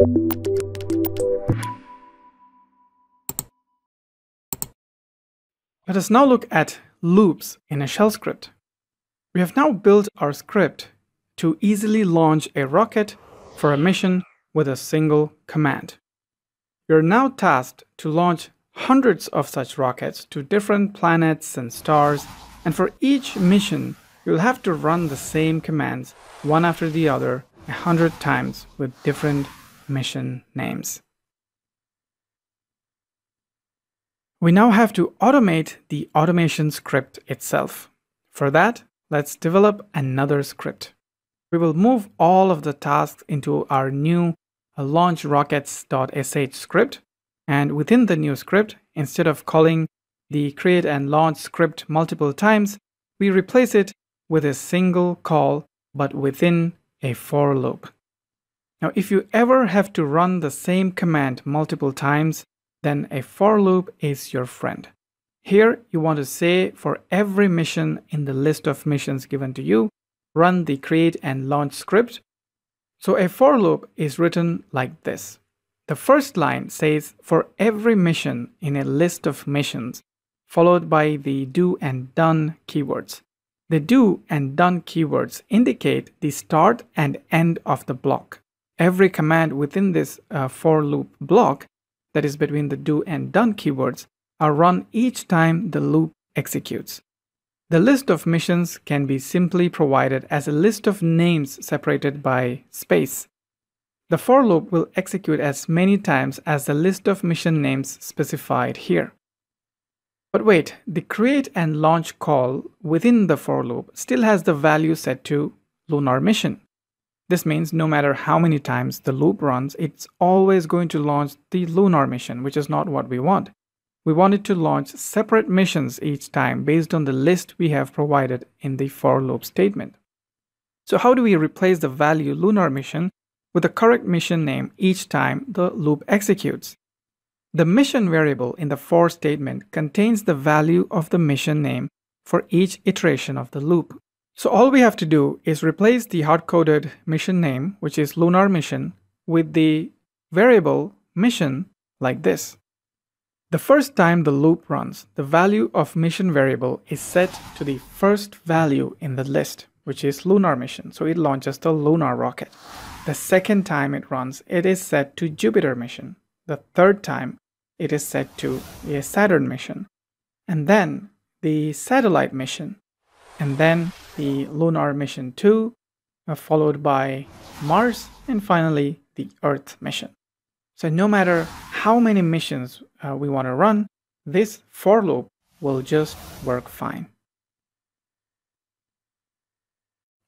Let us now look at loops in a shell script. We have now built our script to easily launch a rocket for a mission with a single command. We are now tasked to launch hundreds of such rockets to different planets and stars, and for each mission, you'll have to run the same commands one after the other 100 times with different mission names. We now have to automate the automation script itself. For that, let's develop another script. We will move all of the tasks into our new launchrockets.sh script, and within the new script, instead of calling the create and launch script multiple times, we replace it with a single call but within a for loop. Now, if you ever have to run the same command multiple times, then a for loop is your friend. Here, you want to say for every mission in the list of missions given to you, run the create and launch script. So a for loop is written like this. The first line says for every mission in a list of missions, followed by the do and done keywords. The do and done keywords indicate the start and end of the block. Every command within this for loop block, that is between the do and done keywords, are run each time the loop executes. The list of missions can be simply provided as a list of names separated by space. The for loop will execute as many times as the list of mission names specified here. But wait, the create and launch call within the for loop still has the value set to lunar mission. This means no matter how many times the loop runs, it's always going to launch the lunar mission, which is not what we want. We want it to launch separate missions each time based on the list we have provided in the for loop statement. So how do we replace the value lunar mission with the correct mission name each time the loop executes? The mission variable in the for statement contains the value of the mission name for each iteration of the loop. So all we have to do is replace the hard-coded mission name, which is lunar mission, with the variable mission like this. The first time the loop runs, the value of mission variable is set to the first value in the list, which is lunar mission, so it launches the lunar rocket. The second time it runs, it is set to Jupiter mission. The third time, it is set to a Saturn mission, and then the satellite mission, and then the lunar mission 2, followed by Mars, and finally the Earth mission. So no matter how many missions we want to run, this for loop will just work fine.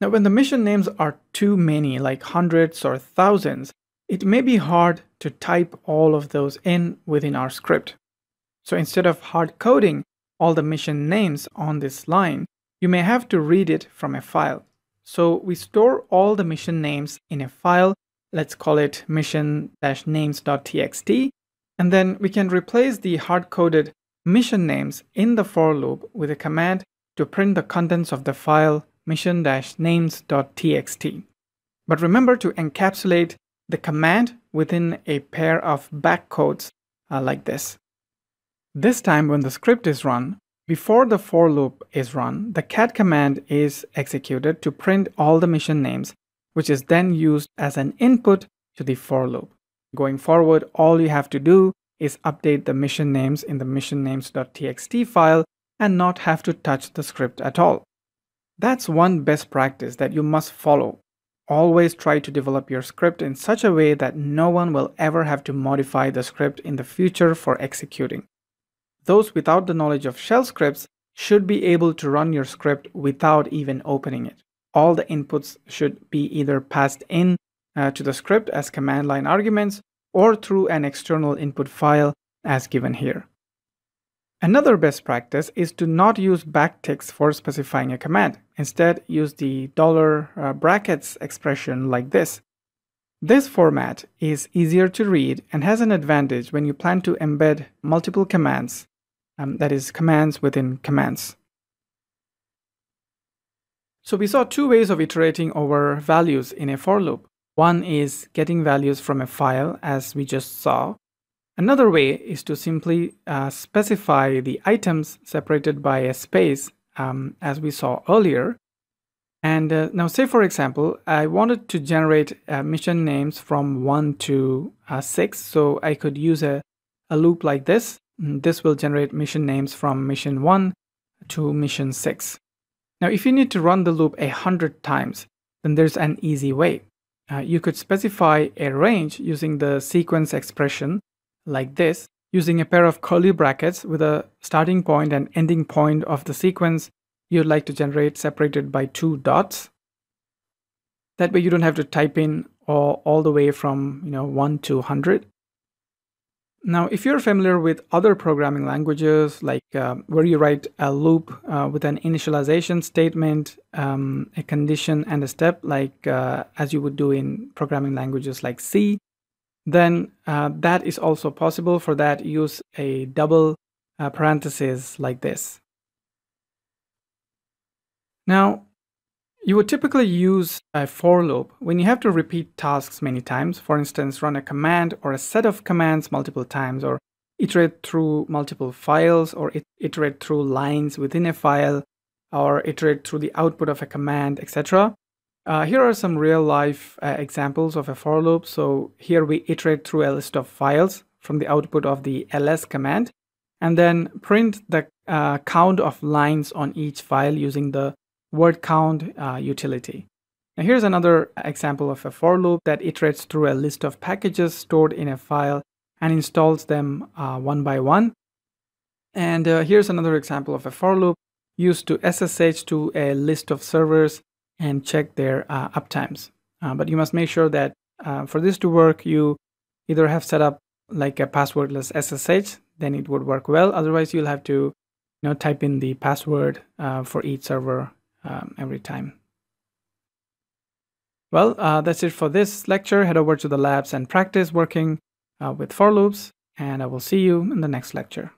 Now, when the mission names are too many, like hundreds or thousands, it may be hard to type all of those in within our script. So instead of hard coding all the mission names on this line, you may have to read it from a file. So we store all the mission names in a file. Let's call it mission-names.txt. And then we can replace the hard-coded mission names in the for loop with a command to print the contents of the file mission-names.txt. But remember to encapsulate the command within a pair of backquotes like this. This time when the script is run, before the for loop is run, the cat command is executed to print all the mission names, which is then used as an input to the for loop. Going forward, all you have to do is update the mission names in the mission-names.txt file and not have to touch the script at all. That's one best practice that you must follow. Always try to develop your script in such a way that no one will ever have to modify the script in the future for executing. Those without the knowledge of shell scripts should be able to run your script without even opening it. All the inputs should be either passed in to the script as command line arguments or through an external input file as given here. Another best practice is to not use backticks for specifying a command. Instead, use the $brackets expression like this. This format is easier to read and has an advantage when you plan to embed multiple commands, that is, commands within commands. So we saw two ways of iterating over values in a for loop. One is getting values from a file, as we just saw. Another way is to simply specify the items separated by a space, as we saw earlier. And now say, for example, I wanted to generate mission names from 1 to 6. So I could use a loop like this. This will generate mission names from mission 1 to mission 6. Now, if you need to run the loop 100 times, then there's an easy way. You could specify a range using the sequence expression like this, using a pair of curly brackets with a starting point and ending point of the sequence you'd like to generate separated by 2 dots. That way you don't have to type in all the way from 1 to 100. Now, if you're familiar with other programming languages, like where you write a loop with an initialization statement, a condition, and a step, like as you would do in programming languages like C, then that is also possible. For that, use a double parenthesis like this. Now, you would typically use a for loop when you have to repeat tasks many times. For instance, run a command or a set of commands multiple times, or iterate through multiple files, or iterate through lines within a file, or iterate through the output of a command, etc. Here are some real-life examples of a for loop. So here we iterate through a list of files from the output of the ls command, and then print the count of lines on each file using the word count utility. Now here's another example of a for loop that iterates through a list of packages stored in a file and installs them one by one. And here's another example of a for loop used to SSH to a list of servers and check their uptimes. But you must make sure that for this to work, you either have set up like a passwordless SSH, then it would work well. Otherwise, you'll have to type in the password for each server every time. Well, that's it for this lecture. Head over to the labs and practice working with for loops, and I will see you in the next lecture.